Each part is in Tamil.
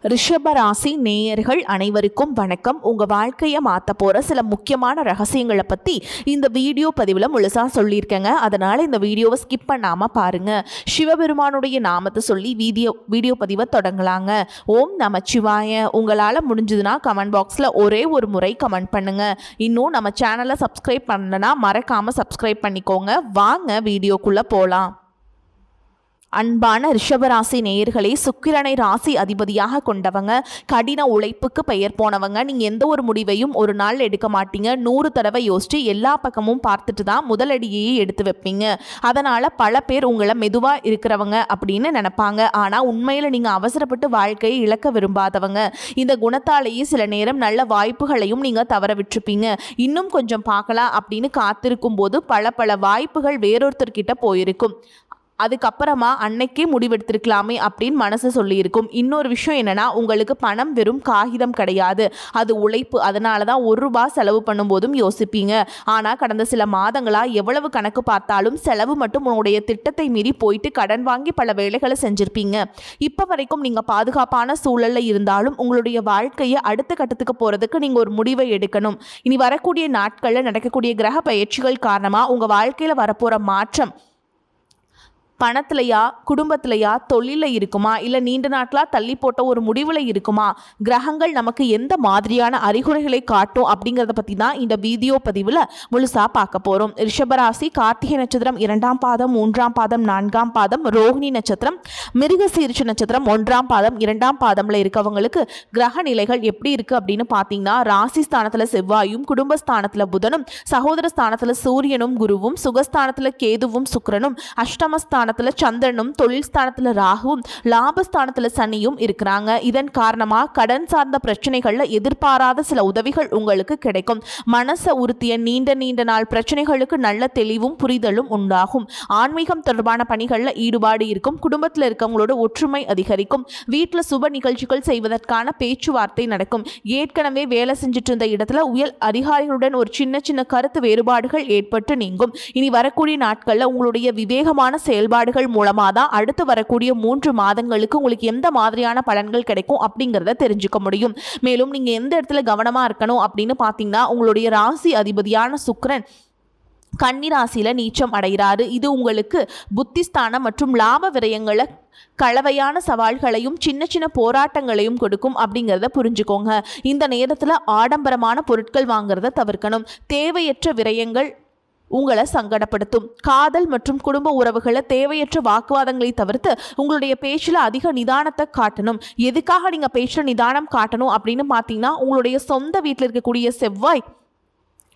ரிஷபராசி நேயர்கள் அனைவருக்கும் வணக்கம். உங்கள் வாழ்க்கையை மாற்ற போகிற சில முக்கியமான ரகசியங்களை பற்றி இந்த வீடியோ பதிவில் முழுசாக சொல்லியிருக்கேங்க. அதனால் இந்த வீடியோவை ஸ்கிப் பண்ணாமல் பாருங்கள். சிவபெருமானுடைய நாமத்தை சொல்லி வீடியோ பதிவை தொடங்கலாங்க. ஓம் நமச்சிவாய. உங்களால் முடிஞ்சதுன்னா கமெண்ட் பாக்ஸில் ஒரே ஒரு முறை கமெண்ட் பண்ணுங்கள். இன்னும் நம்ம சேனலை சப்ஸ்கிரைப் பண்ணலன்னா மறக்காமல் சப்ஸ்கிரைப் பண்ணிக்கோங்க. வாங்க வீடியோக்குள்ளே போகலாம். அன்பான ரிஷபராசி நேயர்களே, சுக்கிரனை ராசி அதிபதியாக கொண்டவங்க, கடின உழைப்புக்கு பெயர் போனவங்க. நீங்கள் எந்த ஒரு முடிவையும் ஒரு நாள் எடுக்க மாட்டீங்க. 100 தடவை யோசிச்சு எல்லா பக்கமும் பார்த்துட்டு தான் முதலடியையே எடுத்து வைப்பீங்க. அதனால் பல பேர் உங்களை மெதுவாக இருக்கிறவங்க அப்படின்னு நினைப்பாங்க. ஆனால் உண்மையில் நீங்கள் அவசரப்பட்டு வாழ்க்கையை இழக்க விரும்பாதவங்க. இந்த குணத்தாலேயே சில நேரம் நல்ல வாய்ப்புகளையும் நீங்கள் தவற விட்டுருப்பீங்க. இன்னும் கொஞ்சம் பார்க்கலாம் அப்படின்னு காத்திருக்கும் போது பல வாய்ப்புகள் வேறொருத்தர்கிட்ட போயிருக்கும். அதுக்கப்புறமா அன்னைக்கே முடிவெடுத்திருக்கலாமே அப்படின்னு மனசு சொல்லியிருக்கும். இன்னொரு விஷயம் என்னென்னா, உங்களுக்கு பணம் வெறும் காகிதம் கிடையாது, அது உழைப்பு. அதனால தான் ₹1 செலவு பண்ணும்போதும் யோசிப்பீங்க. ஆனால் கடந்த சில மாதங்களாக எவ்வளவு கணக்கு பார்த்தாலும் செலவு மட்டும் உங்களுடைய திட்டத்தை மீறி போயிட்டு கடன் வாங்கி பல வேலைகளை செஞ்சுருப்பீங்க. இப்போ வரைக்கும் நீங்கள் பாதுகாப்பான சூழலில் இருந்தாலும் உங்களுடைய வாழ்க்கையை அடுத்த கட்டத்துக்கு போகிறதுக்கு நீங்கள் ஒரு முடிவை எடுக்கணும். இனி வரக்கூடிய நாட்களில் நடக்கக்கூடிய கிரக பயிற்சிகள் காரணமாக உங்கள் வாழ்க்கையில் வரப்போகிற மாற்றம் பணத்திலையா, குடும்பத்திலையா, தொழிலில் இருக்குமா, இல்லை நீண்ட நாட்களாக தள்ளி போட்ட ஒரு முடிவில் இருக்குமா, கிரகங்கள் நமக்கு எந்த மாதிரியான அறிகுறிகளை காட்டும் அப்படிங்கிறத பற்றி தான் இந்த வீடியோ பதிவில் முழுசாக பார்க்க போகிறோம். ரிஷபராசி கார்த்திகை நட்சத்திரம் 2ஆம் பாதம், 3ஆம் பாதம், 4ஆம் பாதம், ரோஹிணி நட்சத்திரம், மிருகசீரிஷ நட்சத்திரம் 1ஆம் பாதம், 2ஆம் பாதமில் இருக்கவங்களுக்கு கிரக நிலைகள் எப்படி இருக்குது அப்படின்னு பார்த்தீங்கன்னா, ராசி ஸ்தானத்தில் செவ்வாயும், குடும்பஸ்தானத்தில் புதனும், சகோதர ஸ்தானத்தில் சூரியனும் குருவும், சுகஸ்தானத்தில் கேதுவும் சுக்கிரனும், அஷ்டமஸ்தான சந்திரனும், தொழில் ஸ்தானத்தில் ராகுவும், லாபஸ்தானத்தில் சனியும் இருக்கிறாங்க. இதன் காரணமாக கடன் சார்ந்த பிரச்சனைகள்ல எதிர்பாராத சில உதவிகள் உங்களுக்கு கிடைக்கும். மனசை உறுத்திய நீண்ட நாள் பிரச்சனைகளுக்கு நல்ல தெளிவும் புரிதலும் உண்டாகும். ஆன்மீகம் தொடர்பான பணிகளில் ஈடுபாடு இருக்கும். குடும்பத்தில் இருக்கவங்களோட ஒற்றுமை அதிகரிக்கும். வீட்டில் சுப நிகழ்ச்சிகள் செய்வதற்கான பேச்சுவார்த்தை நடக்கும். ஏற்கனவே வேலை செஞ்சுட்டு இருந்த இடத்துல உயர் அதிகாரிகளுடன் ஒரு சின்ன கருத்து வேறுபாடுகள் ஏற்பட்டு நீங்கும். இனி வரக்கூடிய நாட்களில் உங்களுடைய விவேகமான செயல்பாடுகள் மூலமா தான் அடுத்து வரக்கூடிய 3 மாதங்களுக்கு உங்களுக்கு எந்த மாதிரியான பலன்கள் கிடைக்கும் அப்படிங்கிறத தெரிஞ்சுக்க முடியும். மேலும் நீங்க எந்த இடத்துல கவனமா இருக்கணும் அப்படின்னு பார்த்தீங்கன்னா, உங்களுடைய ராசி அதிபதியான சுக்கிரன் கன்னி ராசியில நீச்சம் அடைகிறாரு. இது உங்களுக்கு புத்திஸ்தானம் மற்றும் லாப விரயங்களை கலவையான சவால்களையும் சின்ன போராட்டங்களையும் கொடுக்கும் அப்படிங்கிறத புரிஞ்சுக்கோங்க. இந்த நேரத்தில் ஆடம்பரமான பொருட்கள் வாங்குறத தவிர்க்கணும். தேவையற்ற விரயங்கள் உங்களை சங்கடப்படுத்தும். காதல் மற்றும் குடும்ப உறவுகளை தேவையற்ற வாக்குவாதங்களை தவிர்த்து உங்களுடைய பேச்சில் அதிக நிதானத்தை காட்டணும். எதுக்காக நீங்கள் பேச்சில் நிதானம் காட்டணும் அப்படின்னு பார்த்தீங்கன்னா, உங்களுடைய சொந்த வீட்டில் இருக்கக்கூடிய செவ்வாய்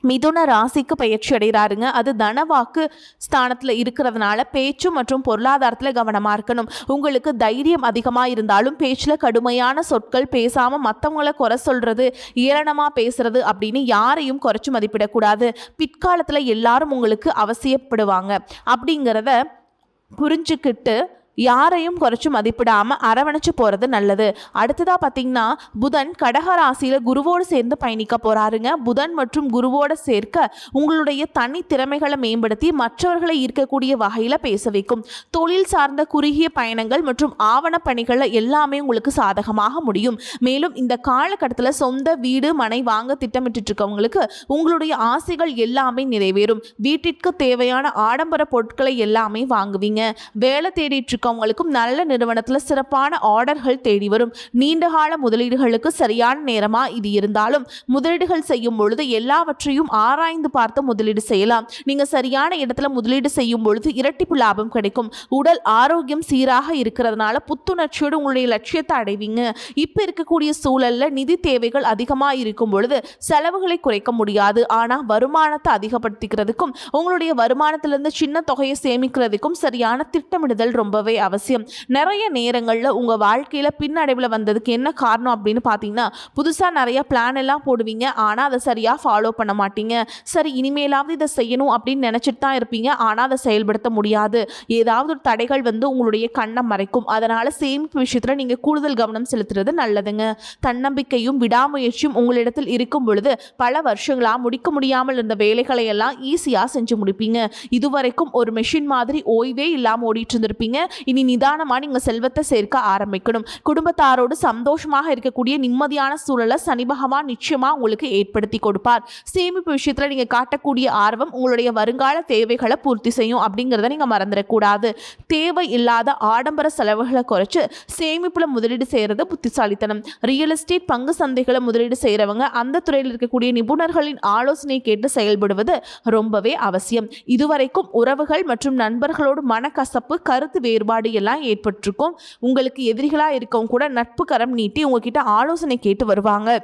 மிதுன ராசிக்கு பயிற்சி அடைகிறாருங்க. அது தனவாக்கு ஸ்தானத்தில் இருக்கிறதுனால பேச்சு மற்றும் பொருளாதாரத்தில் கவனமாக இருக்கணும். உங்களுக்கு தைரியம் அதிகமாக இருந்தாலும் பேச்சில் கடுமையான சொற்கள் பேசாமல் மற்றவங்களை குறை சொல்கிறது, ஏளனமாக பேசுறது அப்படின்னு யாரையும் குறைச்சி மதிப்பிடக்கூடாது. பிற்காலத்தில் எல்லாரும் உங்களுக்கு அவசியப்படுவாங்க அப்படிங்கிறத புரிஞ்சுக்கிட்டு யாரையும் குறைச்சி மதிப்பிடாமல் அரவணைச்சு போகிறது நல்லது. அடுத்ததாக பார்த்தீங்கன்னா, புதன் கடக ராசியில் குருவோடு சேர்ந்து பயணிக்க போகிறாருங்க. புதன் மற்றும் குருவோடு சேர்க்க உங்களுடைய தனி திறமைகளை மேம்படுத்தி மற்றவர்களை ஈர்க்கக்கூடிய வகையில் பேச வைக்கும். தொழில் சார்ந்த குறுகிய பயணங்கள் மற்றும் ஆவண பணிகளில் எல்லாமே உங்களுக்கு சாதகமாக முடியும். மேலும் இந்த காலகட்டத்தில் சொந்த வீடு மனை வாங்க திட்டமிட்டு இருக்கவங்களுக்கு உங்களுடைய ஆசைகள் எல்லாமே நிறைவேறும். வீட்டிற்கு தேவையான ஆடம்பர பொருட்களை எல்லாமே வாங்குவீங்க. வேலை தேடிட்டு அவங்களுக்கும் நல்ல நிறுவனத்தில் சிறப்பான ஆர்டர்கள் தேடி வரும். நீண்டகால முதலீடுகளுக்கு சரியான நேரமா இது இருந்தாலும் முதலீடுகள் செய்யும் பொழுது எல்லாவற்றையும் ஆராய்ந்து பார்த்து முதலீடு செய்யலாம். நீங்க சரியான இடத்துல முதலீடு செய்யும் பொழுது இரட்டிப்பு லாபம் கிடைக்கும். உடல் ஆரோக்கியம் சீராக இருக்கிறதுனால புத்துணர்ச்சியோடு உங்களுடைய லட்சியத்தை அடைவீங்க. இப்ப இருக்கக்கூடிய சூழல்ல நிதி தேவைகள் அதிகமாக இருக்கும் பொழுது செலவுகளை குறைக்க முடியாது. ஆனா வருமானத்தை அதிகப்படுத்திக்கிறதுக்கும் உங்களுடைய வருமானத்திலிருந்து சின்ன தொகையை சேமிக்கிறதுக்கும் சரியான திட்டமிடுதல் ரொம்பவே அவசியம். நிறைய நேரங்களில் உங்கள் வாழ்க்கையில் பின்னடைவில் வந்ததுக்கு என்ன காரணம் அப்படின்னு பார்த்தீங்கன்னா, புதுசாக நிறைய பிளான் எல்லாம் போடுவீங்க, ஆனால் அதை சரியாக ஃபாலோ பண்ண மாட்டீங்க. சரி இனிமேலாவது இதை செய்யணும் அப்படின்னு நினச்சிட்டு தான் இருப்பீங்க, ஆனால் அதை செயல்படுத்த முடியாது. ஏதாவது ஒரு தடைகள் வந்து உங்களுடைய கண்ணை மறைக்கும். அதனால் சேமிப்பு விஷயத்தில் நீங்கள் கூடுதல் கவனம் செலுத்துறது நல்லதுங்க. தன்னம்பிக்கையும் விடாமுயற்சியும் உங்களிடத்தில் இருக்கும் பொழுது பல வருஷங்களாக முடிக்க முடியாமல் இருந்த வேலைகளை எல்லாம் ஈஸியாக செஞ்சு முடிப்பீங்க. இதுவரைக்கும் ஒரு மெஷின் மாதிரி ஓய்வே இல்லாமல் ஓடிட்டு இருந்திருப்பீங்க. இனி நிதானமாக நீங்கள் செல்வத்தை சேர்க்க ஆரம்பிக்கணும். குடும்பத்தாரோடு சந்தோஷமாக இருக்கக்கூடிய நிம்மதியான சூழலை சனி பகவான் நிச்சயமாக உங்களுக்கு ஏற்படுத்தி கொடுப்பார். சேமிப்பு விஷயத்தில் நீங்கள் காட்டக்கூடிய ஆர்வம் உங்களுடைய வருங்கால தேவைகளை பூர்த்தி செய்யும் அப்படிங்கிறத நீங்கள் மறந்துடக்கூடாது. தேவை இல்லாத ஆடம்பர செலவுகளை குறைச்சு சேமிப்புல முதலீடு செய்யறது புத்திசாலித்தனம். ரியல் எஸ்டேட், பங்கு சந்தைகளை முதலீடு செய்யறவங்க அந்த துறையில் இருக்கக்கூடிய நிபுணர்களின் ஆலோசனை கேட்டு செயல்படுவது ரொம்பவே அவசியம். இதுவரைக்கும் உறவுகள் மற்றும் நண்பர்களோடு மனக்கசப்பு, கருத்து வேறுபாடு எல்லாம் ஏற்பட்டிருக்கும். உங்களுக்கு எதிரிகளா இருக்கவும் கூட நட்பு கரம் நீட்டி உங்ககிட்ட ஆலோசனை கேட்டு வருவாங்க.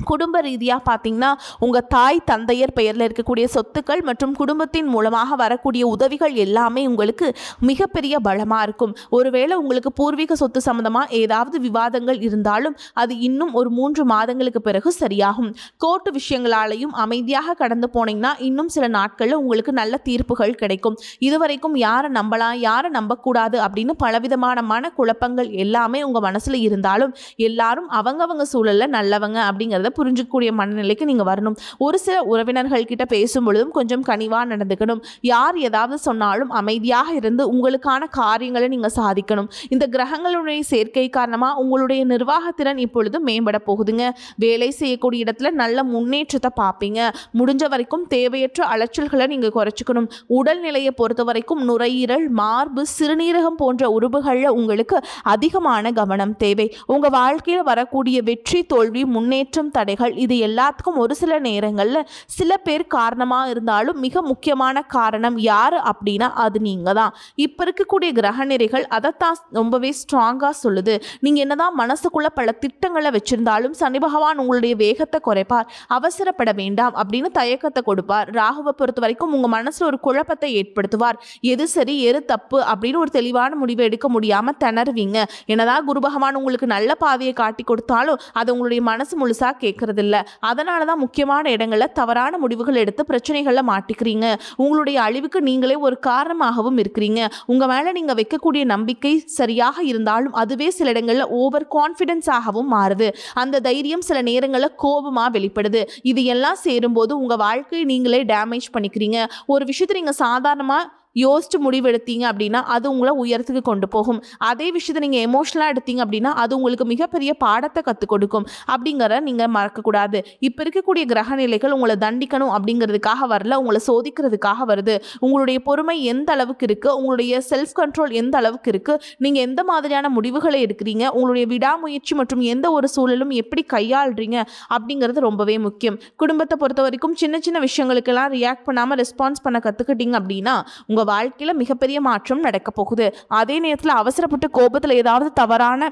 குடும்ப ரீதியாக பார்த்தீங்கன்னா உங்கள் தாய் தந்தையர் பெயரில் இருக்கக்கூடிய சொத்துக்கள் மற்றும் குடும்பத்தின் மூலமாக வரக்கூடிய உதவிகள் எல்லாமே உங்களுக்கு மிகப்பெரிய பலமாக இருக்கும். ஒருவேளை உங்களுக்கு பூர்வீக சொத்து சம்மந்தமாக ஏதாவது விவாதங்கள் இருந்தாலும் அது இன்னும் ஒரு 3 மாதங்களுக்கு பிறகு சரியாகும். கோர்ட்டு விஷயங்களாலையும் அமைதியாக கடந்து போனீங்கன்னா இன்னும் சில நாட்களில் உங்களுக்கு நல்ல தீர்ப்புகள் கிடைக்கும். இதுவரைக்கும் யாரை நம்பலாம், யாரை நம்பக்கூடாது அப்படின்னு பலவிதமான மனக்குழப்பங்கள் எல்லாமே உங்கள் மனசில் இருந்தாலும் எல்லாரும் அவங்கவங்க சூழலில் நல்லவங்க அப்படிங்கிறத புரிஞ்சுக்கூடிய மனநிலைக்கு நீங்க வரணும். ஒரு சில உறவினர்கள் கிட்ட பேசும் பொழுதும் கொஞ்சம் கனிவா நடந்துக்கணும். யார் ஏதாவது சொன்னாலும் அமைதியாக இருந்து உங்களுக்கான காரியங்களை நீங்க சாதிக்கணும். இந்த கிரகங்களுடைய சேர்க்கை காரணமா உங்களுடைய நிர்வாகத்திறன் இப்பொழுது மேம்பட போகுதுங்க. வேலை செய்யக்கூடிய இடத்துல நல்ல முன்னேற்றத்தை பார்ப்பீங்க. முடிஞ்ச வரைக்கும் தேவையற்ற அலைச்சல்களை நீங்க குறைச்சிக்கணும். உடல்நிலையை பொறுத்த வரைக்கும் நுரையீரல், மார்பு, சிறுநீரகம் போன்ற உறுப்புகளில் உங்களுக்கு அதிகமான கவனம் தேவை. உங்க வாழ்க்கையில் வரக்கூடிய வெற்றி, தோல்வி, முன்னேற்றம், தடைகள் இது எல்லாத்துக்கும் ஒரு சில நேரங்களில் சில பேர் காரணமாக இருந்தாலும் மிக முக்கியமான காரணம் யார் அப்படின்னா அது நீங்கள் தான். இப்போ இருக்கக்கூடிய கிரக நிறைகள் அதைத்தான் ரொம்பவே ஸ்ட்ராங்காக சொல்லுது. நீங்கள் என்னதான் மனசுக்குள்ள பல திட்டங்களை வச்சிருந்தாலும் சனி பகவான் உங்களுடைய வேகத்தை குறைப்பார். அவசரப்பட வேண்டாம் அப்படின்னு தயக்கத்தை கொடுப்பார். ராகுவை பொறுத்த வரைக்கும் உங்கள் மனசில் ஒரு குழப்பத்தை ஏற்படுத்துவார். எது சரி எது தப்பு அப்படின்னு ஒரு தெளிவான முடிவை எடுக்க முடியாமல் திணறுவீங்க. என்னதான் குரு பகவான் உங்களுக்கு நல்ல பாதையை காட்டி கொடுத்தாலும் அது உங்களுடைய மனசு முழுசாக கேட்கறது இல்லை. அதனால தான் முக்கியமான இடங்களில் தவறான முடிவுகள் எடுத்து பிரச்சனைகளில் மாட்டிக்கிறீங்க. உங்களுடைய அழிவுக்கு நீங்களே ஒரு காரணமாகவும் இருக்கிறீங்க. உங்கள் மேலே நீங்கள் வைக்கக்கூடிய நம்பிக்கை சரியாக இருந்தாலும் அதுவே சில இடங்களில் ஓவர் கான்ஃபிடென்ஸாகவும் மாறுது. அந்த தைரியம் சில நேரங்களில் கோபமாக வெளிப்படுது. இது எல்லாம் சேரும்போது உங்கள் வாழ்க்கையை நீங்களே டேமேஜ் பண்ணிக்கிறீங்க. ஒரு விஷயத்தை நீங்கள் சாதாரணமாக யோசிச்சு முடிவெடுத்தீங்க அப்படின்னா அது உங்களை உயரத்துக்கு கொண்டு போகும். அதே விஷயத்தை நீங்கள் எமோஷனலாக எடுத்தீங்க அப்படின்னா அது உங்களுக்கு மிகப்பெரிய பாடத்தை கற்றுக் கொடுக்கும். அப்படிங்கிறத நீங்கள் மறக்கக்கூடாது. இப்போ இருக்கக்கூடிய கிரக நிலைகள் உங்களை தண்டிக்கணும் அப்படிங்கிறதுக்காக வரல, உங்களை சோதிக்கிறதுக்காக வருது. உங்களுடைய பொறுமை எந்த அளவுக்கு இருக்குது, உங்களுடைய செல்ஃப் கண்ட்ரோல் எந்த அளவுக்கு இருக்குது, நீங்கள் எந்த மாதிரியான முடிவுகளை எடுக்கிறீங்க, உங்களுடைய விடாமுயற்சி மற்றும் எந்த ஒரு சூழலும் எப்படி கையாளுறீங்க அப்படிங்கிறது ரொம்பவே முக்கியம். குடும்பத்தை பொறுத்த வரைக்கும் சின்ன சின்ன விஷயங்களுக்கெல்லாம் ரியாக்ட் பண்ணாமல் ரெஸ்பான்ஸ் பண்ண கற்றுக்கிட்டீங்க அப்படின்னா உங்கள் வாழ்க்கையில் மிகப்பெரிய மாற்றம் நடக்க போகுது. அதே நேரத்தில் அவசரப்பட்டு கோபத்தில் ஏதாவது தவறான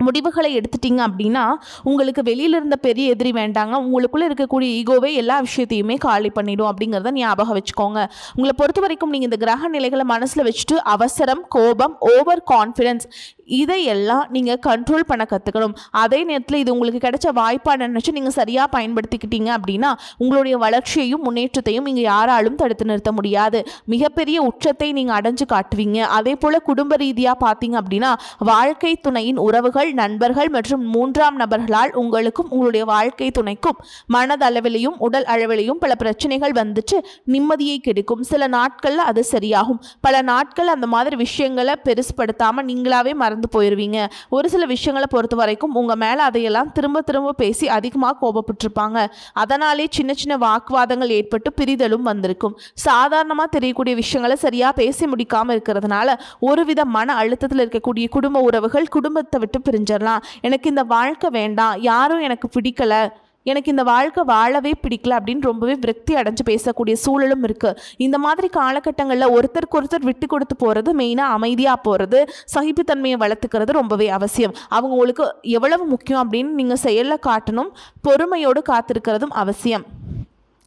முடிவுகளை எடுத்துட்டீங்க அப்படின்னா உங்களுக்கு வெளியில் இருந்த பெரிய எதிரி வேண்டாங்க. உங்களுக்குள்ளே இருக்கக்கூடிய ஈகோவே எல்லா விஷயத்தையுமே காலி பண்ணிடும் அப்படிங்கிறத ஞாபகம் வச்சுக்கோங்க. உங்களை பொறுத்த வரைக்கும் நீங்கள் இந்த கிரக நிலைகளை மனசில் வச்சுட்டு அவசரம், கோபம், ஓவர் கான்ஃபிடென்ஸ் இதையெல்லாம் நீங்கள் கண்ட்ரோல் பண்ண கற்றுக்கணும். அதே நேரத்தில் இது உங்களுக்கு கிடைச்ச வாய்ப்பாக நினச்சி நீங்கள் சரியாக பயன்படுத்திக்கிட்டீங்க அப்படின்னா உங்களுடைய வளர்ச்சியையும் முன்னேற்றத்தையும் நீங்கள் யாராலும் தடுத்து நிறுத்த முடியாது. மிகப்பெரிய உச்சத்தை நீங்கள் அடைஞ்சு காட்டுவீங்க. அதே போல் குடும்ப ரீதியாக பார்த்தீங்க அப்படின்னா வாழ்க்கை துணையின் உறவுகள், நண்பர்கள் மற்றும் 3ஆம் நபர்களால் உங்களுக்கும் உங்களுடைய வாழ்க்கை துணைக்கும் மனதளவிலையும் உடல் அளவிலையும் பல பிரச்சனைகள் வந்துச்சு நிம்மதியை கெடுக்கும். சில நாட்களில் அது சரியாகும். பல நாட்கள் அந்த மாதிரி விஷயங்களை பெருசுப்படுத்தாமல் நீங்களாவே மறந்து போயிருவீங்க. ஒரு சில விஷயங்களை பொறுத்த வரைக்கும் உங்கள் மேலே அதையெல்லாம் திரும்ப திரும்ப பேசி அதிகமாக கோபப்பட்டிருப்பாங்க. அதனாலே சின்ன சின்ன வாக்குவாதங்கள் ஏற்பட்டு பிரிதலும் வந்திருக்கும். சாதாரணமாக தெரியக்கூடிய விஷயங்களை சரியாக பேசி முடிக்காமல் இருக்கிறதுனால ஒருவித மன அழுத்தத்தில் இருக்கக்கூடிய குடும்ப உறவுகள் குடும்பத்தை விட்டு பிரிஞ்சிடலாம். எனக்கு இந்த வாழ்க்கை வேண்டாம், யாரும் எனக்கு பிடிக்கல, எனக்கு இந்த வாழ்க்கை வாழவே பிடிக்கல அப்படின்னு ரொம்பவே விரக்தி அடைஞ்சு பேசக்கூடிய சூழலும் இருக்குது. இந்த மாதிரி காலகட்டங்களில் ஒருத்தருக்கு ஒருத்தர் விட்டு கொடுத்து போகிறது, மெயினாக அமைதியாக போகிறது, சகிப்புத்தன்மையை வளர்த்துக்கிறது ரொம்பவே அவசியம். அவங்க உங்களுக்கு எவ்வளவு முக்கியம் அப்படின்னு நீங்கள் செயலில் காட்டணும். பொறுமையோடு காத்திருக்கிறதும் அவசியம்.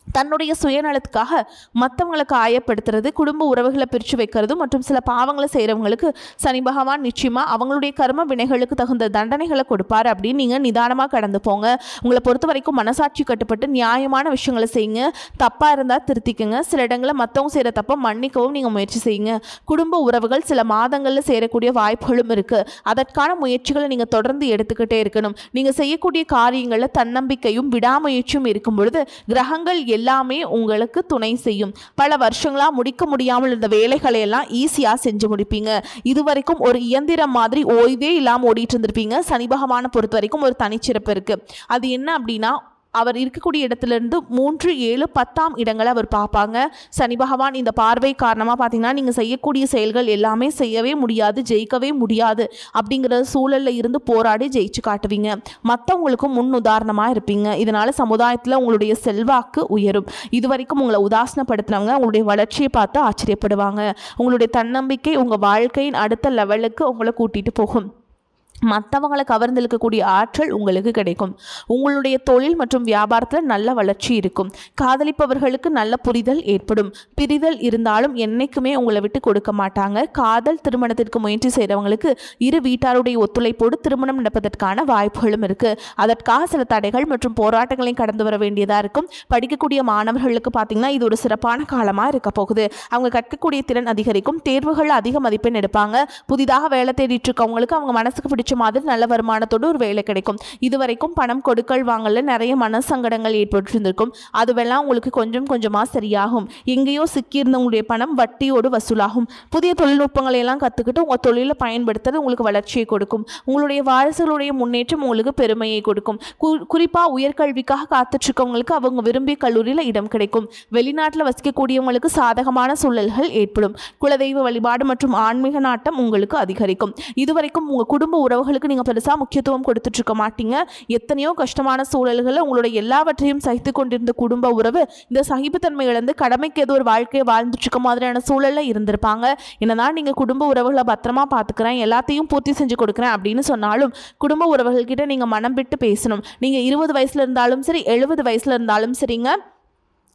தன்னுடைய சுயநலத்துக்காக மற்றவங்களை காயப்படுத்துறது, குடும்ப உறவுகளை பிரித்து வைக்கிறது மற்றும் சில பாவங்களை செய்கிறவங்களுக்கு சனி பகவான் நிச்சயமாக அவங்களுடைய கர்ம வினைகளுக்கு தகுந்த தண்டனைகளை கொடுப்பார் அப்படின்னு நீங்கள் நிதானமாக கடந்து போங்க. உங்களை பொறுத்த வரைக்கும் மனசாட்சி கட்டுப்பட்டு நியாயமான விஷயங்களை செய்யுங்க. தப்பாக இருந்தால் திருத்திக்குங்க. சில இடங்களில் மற்றவங்க செய்கிற தப்பை மன்னிக்கவும் நீங்கள் முயற்சி செய்யுங்க. குடும்ப உறவுகள் சில மாதங்களில் சேரக்கூடிய வாய்ப்புகளும் இருக்குது. அதற்கான முயற்சிகளை நீங்கள் தொடர்ந்து எடுத்துக்கிட்டே இருக்கணும். நீங்கள் செய்யக்கூடிய காரியங்களில் தன்னம்பிக்கையும் விடாமுயற்சியும் இருக்கும் பொழுது கிரகங்கள் எல்லாமே உங்களுக்கு துணை செய்யும். பல வருஷங்களாக முடிக்க முடியாமல் இருந்த வேலைகளை எல்லாம் ஈஸியாக செஞ்சு முடிப்பீங்க. இதுவரைக்கும் ஒரு இயந்திரம் மாதிரி ஓய்வே இல்லாமல் ஓடிட்டு இருந்திருப்பீங்க. சனி பகவானை பொறுத்த வரைக்கும் ஒரு தனிச்சிறப்பு இருக்குது. அது என்ன அப்படின்னா, அவர் இருக்கக்கூடிய இடத்துலேருந்து 3, 7, 10ஆம் இடங்களை அவர் பார்ப்பாங்க. சனி பகவான் இந்த பார்வை காரணமாக பார்த்தீங்கன்னா நீங்கள் செய்யக்கூடிய செயல்கள் எல்லாமே செய்யவே முடியாது, ஜெயிக்கவே முடியாது அப்படிங்கிற சூழலில் இருந்து போராடி ஜெயிச்சு காட்டுவீங்க. மற்றவங்களுக்கும் முன் உதாரணமாக இருப்பீங்க. இதனால் சமுதாயத்தில் உங்களுடைய செல்வாக்கு உயரும். இதுவரைக்கும் உங்களை உதாசனப்படுத்தினவங்க உங்களுடைய வளர்ச்சியை பார்த்து ஆச்சரியப்படுவாங்க. உங்களுடைய தன்னம்பிக்கை உங்கள் வாழ்க்கையின் அடுத்த லெவலுக்கு உங்களை கூட்டிகிட்டு போகும். மற்றவங்களை கவர்ந்தெழுக்கக்கூடிய ஆற்றல் உங்களுக்கு கிடைக்கும். உங்களுடைய தொழில் மற்றும் வியாபாரத்தில் நல்ல வளர்ச்சி இருக்கும். காதலிப்பவர்களுக்கு நல்ல புரிதல் ஏற்படும். பிரிதல் இருந்தாலும் என்னைக்குமே உங்களை விட்டு கொடுக்க மாட்டாங்க. காதல் திருமணத்திற்கு முயற்சி செய்கிறவங்களுக்கு இரு வீட்டாருடைய ஒத்துழைப்போடு திருமணம் நடப்பதற்கான வாய்ப்புகளும் இருக்குது. அதற்காக சில தடைகள் மற்றும் போராட்டங்களையும் கடந்து வர வேண்டியதாக இருக்கும். படிக்கக்கூடிய மாணவர்களுக்கு பார்த்திங்கன்னா இது ஒரு சிறப்பான காலமாக இருக்க போகுது. அவங்க கற்கக்கூடிய திறன் அதிகரிக்கும். தேர்வுகள் அதிக மதிப்பெண் எடுப்பாங்க. புதிதாக வேலை தேடிட்டு இருக்கவங்களுக்கு அவங்க மனசுக்கு பிடிச்ச மாதிரி நல்ல வருமானத்தோடு ஒரு வேலை கிடைக்கும். இதுவரைக்கும் பணம் கொடுக்கல் வாங்கல நிறைய மனசங்கடங்கள் ஏற்பட்டிருந்திருக்கும். அதுவெல்லாம் உங்களுக்கு கொஞ்சம் கொஞ்சமாக சரியாகும். எங்கேயோ சிக்கியிருந்தவங்களுடைய பணம் வட்டியோடு வசூலாகும். புதிய தொழில்நுட்பங்களை எல்லாம் கற்றுக்கிட்டு உங்கள் தொழிலை பயன்படுத்துறது உங்களுக்கு வளர்ச்சியை கொடுக்கும். உங்களுடைய வாரிசுகளுடைய முன்னேற்றம் உங்களுக்கு பெருமையை கொடுக்கும். குறிப்பாக உயர்கல்விக்காக காத்துட்ருக்கவங்களுக்கு அவங்க விரும்பிய கல்லூரியில் இடம் கிடைக்கும். வெளிநாட்டில் வசிக்கக்கூடியவங்களுக்கு சாதகமான சூழல்கள் ஏற்படும். குலதெய்வ வழிபாடு மற்றும் ஆன்மீக நாட்டம் உங்களுக்கு அதிகரிக்கும். இதுவரைக்கும் உங்கள் குடும்ப உறவுகளுக்கு நீங்கள் பெருசாக முக்கியத்துவம் கொடுத்துட்ருக்க மாட்டீங்க. எத்தனையோ கஷ்டமான சூழல்களில் உங்களோட எல்லாவற்றையும் சகித்து கொண்டிருந்த குடும்ப உறவு இந்த சகிப்புத்தன்மை இழந்து கடமைக்கு ஏதோ ஒரு வாழ்க்கையை வாழ்ந்துட்டுருக்க மாதிரியான சூழலில் இருந்திருப்பாங்க. என்னதான் நீங்கள் குடும்ப உறவுகளை பத்திரமா பார்த்துக்கிறேன், எல்லாத்தையும் பூர்த்தி செஞ்சு கொடுக்குறேன் அப்படின்னு சொன்னாலும் குடும்ப உறவுகள்கிட்ட நீங்கள் மனம் விட்டு பேசணும். நீங்கள் 20 வயசில் இருந்தாலும் சரி, 70 வயசில் இருந்தாலும் சரிங்க,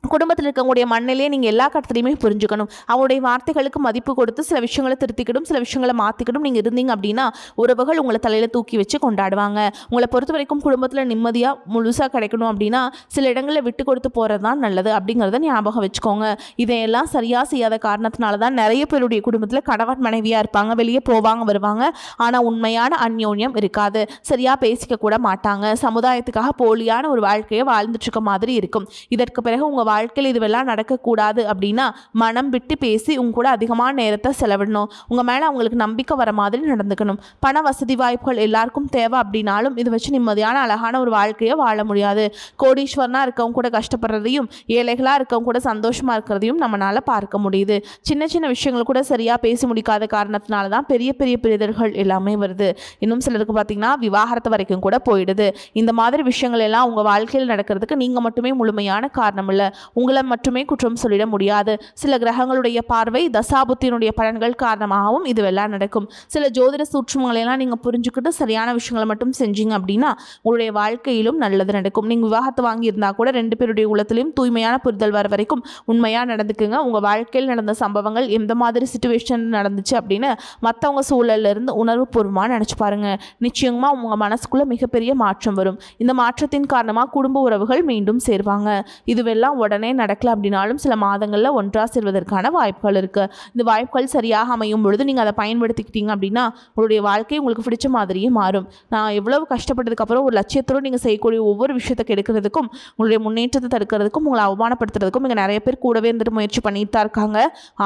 குடும்பத்தில் இருக்கக்கூடிய மண்ணிலே நீங்கள் எல்லா கட்டத்திலையுமே புரிஞ்சுக்கணும். அவங்களுடைய வார்த்தைகளுக்கு மதிப்பு கொடுத்து சில விஷயங்களை திருத்திக்கிடும், சில விஷயங்களை மாற்றிக்கிடும் நீங்கள் இருந்தீங்க அப்படின்னா உறவுகள் உங்களை தலையில் தூக்கி வச்சு கொண்டாடுவாங்க. உங்களை பொறுத்த வரைக்கும் குடும்பத்தில் நிம்மதியாக முழுசாக கிடைக்கணும் அப்படின்னா சில இடங்களில் விட்டு கொடுத்து போகிறது தான் நல்லது அப்படிங்கிறத ஞாபகம் வச்சுக்கோங்க. இதையெல்லாம் சரியாக செய்யாத காரணத்தினால தான் நிறைய பேருடைய குடும்பத்தில் கணவன் மனைவியாக இருப்பாங்க, வெளியே போவாங்க வருவாங்க, ஆனால் உண்மையான அந்யோன்யம் இருக்காது. சரியாக பேசிக்க கூட மாட்டாங்க. சமுதாயத்துக்காக போலியான ஒரு வாழ்க்கையை வாழ்ந்துட்டுருக்க மாதிரி இருக்கும். இதற்கு பிறகு உங்கள் வாழ்க்கையில் இதுவெல்லாம் நடக்கக்கூடாது அப்படின்னா மனம் விட்டு பேசி உங்க கூட அதிகமான நேரத்தை செலவிடணும். உங்கள் மேலே அவங்களுக்கு நம்பிக்கை வர மாதிரி நடந்துக்கணும். பண வசதி வாய்ப்புகள் எல்லாருக்கும் தேவை அப்படின்னாலும் இதை வச்சு நிம்மதியான அழகான ஒரு வாழ்க்கையை வாழ முடியாது. கோடீஸ்வரனாக இருக்கவங்க கூட கஷ்டப்படுறதையும் ஏழைகளாக இருக்கவங்க கூட சந்தோஷமாக இருக்கிறதையும் நம்மளால் பார்க்க முடியுது. சின்ன சின்ன விஷயங்கள் கூட சரியாக பேசி முடிக்காத காரணத்தினால தான் பெரிய பெரிய பிரிதல்கள் எல்லாமே வருது. இன்னும் சிலருக்கு பார்த்திங்கன்னா விவாகரத்து வரைக்கும் கூட போயிடுது. இந்த மாதிரி விஷயங்கள் எல்லாம் உங்கள் வாழ்க்கையில் நடக்கிறதுக்கு நீங்கள் மட்டுமே முழுமையான காரணம் இல்லை. உங்களை மட்டுமே குற்றம் சொல்லிட முடியாது. சில கிரகங்களுடைய பார்வை, தசாபுத்தினுடைய பலன்கள் காரணமாகவும் இதுவெல்லாம் நடக்கும். சில ஜோதிட சூட்சுமங்களெல்லாம் நீங்கள் புரிஞ்சுக்கிட்டு சரியான விஷயங்களை மட்டும் செஞ்சீங்க அப்படின்னா உங்களுடைய வாழ்க்கையிலும் நல்லது நடக்கும். நீங்கள் விவாகரத்து வாங்கியிருந்தால் கூட 2 பேருடைய உள்ளத்திலையும் தூய்மையான புரிதல் வர வரைக்கும் உண்மையாக நடந்துக்குங்க. உங்கள் வாழ்க்கையில் நடந்த சம்பவங்கள் எந்த மாதிரி சிச்சுவேஷன் நடந்துச்சு அப்படின்னு மற்றவங்க சூழலிருந்து உணர்வுபூர்வமாக நினச்சி பாருங்கள். நிச்சயமாக உங்கள் மனசுக்குள்ளே மிகப்பெரிய மாற்றம் வரும். இந்த மாற்றத்தின் காரணமாக குடும்ப உறவுகள் மீண்டும் சேருவாங்க. இதுவெல்லாம் உடனே நடக்கல அப்படின்னாலும் சில மாதங்களில் ஒன்றாக சேர்வதற்கான வாய்ப்புகள் இருக்குது. இந்த வாய்ப்புகள் சரியாக அமையும் பொழுது நீங்கள் அதை பயன்படுத்திக்கிட்டீங்க அப்படின்னா உங்களுடைய வாழ்க்கை உங்களுக்கு பிடிச்ச மாதிரியே மாறும். நான் எவ்வளவு கஷ்டப்பட்டதுக்கப்புறம் ஒரு லட்சியத்தோடு நீங்கள் செய்யக்கூடிய ஒவ்வொரு விஷயத்தை கெடுக்கிறதுக்கும் உங்களுடைய முன்னேற்றத்தை தடுக்கிறதுக்கும் உங்களை அவமானப்படுத்துறதுக்கும் இங்கே நிறைய பேர் கூடவே இருந்துட்டு முயற்சி பண்ணிட்டு தான் இருக்காங்க.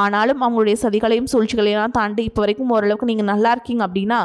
ஆனாலும் அவங்களுடைய சதிகளையும் சூழ்ச்சிகளையும் தாண்டி இப்போ வரைக்கும் ஓரளவுக்கு நீங்கள் நல்லா இருக்கீங்க அப்படின்னா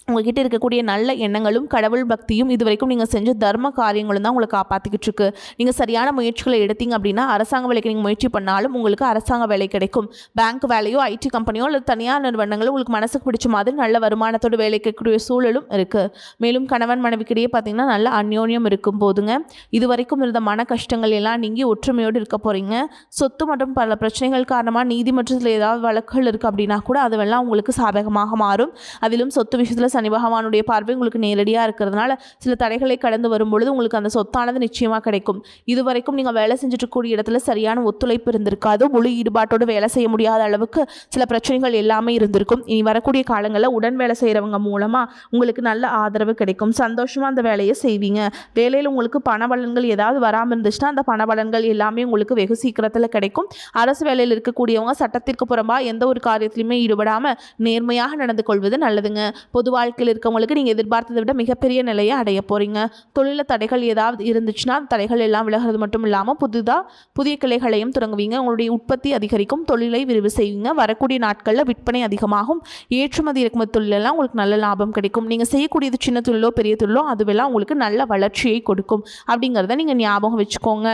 உங்ககிட்ட இருக்கக்கூடிய நல்ல எண்ணங்களும் கடவுள் பக்தியும் இது வரைக்கும் நீங்கள் செஞ்ச தர்ம காரியங்களும் தான் உங்களை காப்பாற்றிக்கிட்டு இருக்கு. நீங்கள் சரியான முயற்சிகளை எடுத்தீங்க அப்படின்னா அரசாங்க வேலைக்கு நீங்கள் முயற்சி பண்ணாலும் உங்களுக்கு அரசாங்க வேலை கிடைக்கும். பேங்க் வேலையோ, ஐடி கம்பெனியோ அல்லது தனியார் நிறுவனங்களோ உங்களுக்கு மனசுக்கு பிடிச்ச மாதிரி நல்ல வருமானத்தோடு வேலை கேட்கக்கூடிய சூழலும் இருக்குது. மேலும் கணவன் மனைவிக்கிடையே பார்த்திங்கன்னா நல்ல அந்யோன்யம் இருக்கும் போதுங்க இது வரைக்கும் இருந்த மன கஷ்டங்கள் எல்லாம் நீங்கள் ஒற்றுமையோடு இருக்க போகிறீங்க. சொத்து மற்றும் பல பிரச்சனைகள் காரணமாக நீதிமன்றத்தில் ஏதாவது வழக்குகள் இருக்குது அப்படின்னா கூட அதுவெல்லாம் உங்களுக்கு சாதகமாக மாறும். அதிலும் சொத்து விஷயத்தில் சனி பகவானுடைய பார்வை உங்களுக்கு நேரடியாக இருக்கிறதுனால சில தடைகளை கடந்து வரும்பொழுது உங்களுக்கு அந்த சொத்தானது நிச்சயமாக கிடைக்கும். இதுவரைக்கும் நீங்கள் வேலை செஞ்சுட்டு இருக்கக்கூடிய இடத்துல சரியான ஒத்துழைப்பு இருந்திருக்காது. முழு ஈடுபாட்டோடு வேலை செய்ய முடியாத அளவுக்கு சில பிரச்சனைகள் எல்லாமே இருந்திருக்கும். இனி வரக்கூடிய காலங்களில் உடன் வேலை செய்கிறவங்க மூலமாக உங்களுக்கு நல்ல ஆதரவு கிடைக்கும். சந்தோஷமாக அந்த வேலையை செய்வீங்க. வேலையில் உங்களுக்கு பண பலன்கள் ஏதாவது வராமல் இருந்துச்சுன்னா அந்த பண பலன்கள் எல்லாமே உங்களுக்கு வெகு சீக்கிரத்தில் கிடைக்கும். அரசு வேலையில் இருக்கக்கூடியவங்க சட்டத்திற்கு புறம்பாக எந்த ஒரு காரியத்திலையுமே ஈடுபடாமல் நேர்மையாக நடந்து கொள்வது நல்லதுங்க. பொதுவாக வாழ்க்கையில் இருக்கவங்களுக்கு நீங்கள் எதிர்பார்த்ததை விட மிகப்பெரிய நிலையை அடைய போகிறீங்க. தொழிலில் தடைகள் ஏதாவது இருந்துச்சுன்னா தடைகள் எல்லாம் விலகிறது மட்டும் இல்லாமல் புதிய கிளைகளையும் தொடங்குவீங்க. உங்களுடைய உற்பத்தி அதிகரிக்கும், தொழிலை விரிவு செய்வீங்க. வரக்கூடிய நாட்களில் விற்பனை அதிகமாகும். ஏற்றுமதி இறக்குமதி தொழிலெல்லாம் உங்களுக்கு நல்ல லாபம் கிடைக்கும். நீங்கள் செய்யக்கூடியது சின்ன தொழிலோ பெரிய தொழிலோ அதுவெல்லாம் உங்களுக்கு நல்ல வளர்ச்சியை கொடுக்கும் அப்படிங்கிறத நீங்கள் ஞாபகம் வச்சுக்கோங்க.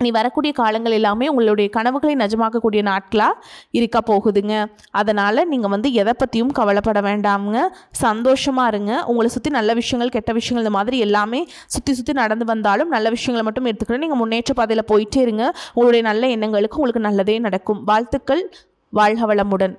நீ வரக்கூடிய காலங்கள் எல்லாமே உங்களுடைய கனவுகளை நிஜமாக்கக்கூடிய நாட்களாக இருக்க போகுதுங்க. அதனால் நீங்கள் எதை பற்றியும் கவலைப்பட வேண்டாமுங்க. சந்தோஷமாக இருங்க. உங்களை சுற்றி நல்ல விஷயங்கள் கெட்ட விஷயங்கள் இந்த மாதிரி எல்லாமே சுற்றி நடந்து வந்தாலும் நல்ல விஷயங்களை மட்டும் எடுத்துக்கிட்டு நீங்கள் முன்னேற்ற பாதையில் போயிட்டே இருங்க. உங்களுடைய நல்ல எண்ணங்களுக்கு உங்களுக்கு நல்லதே நடக்கும். வாழ்த்துக்கள். வாழ்க வளமுடன்.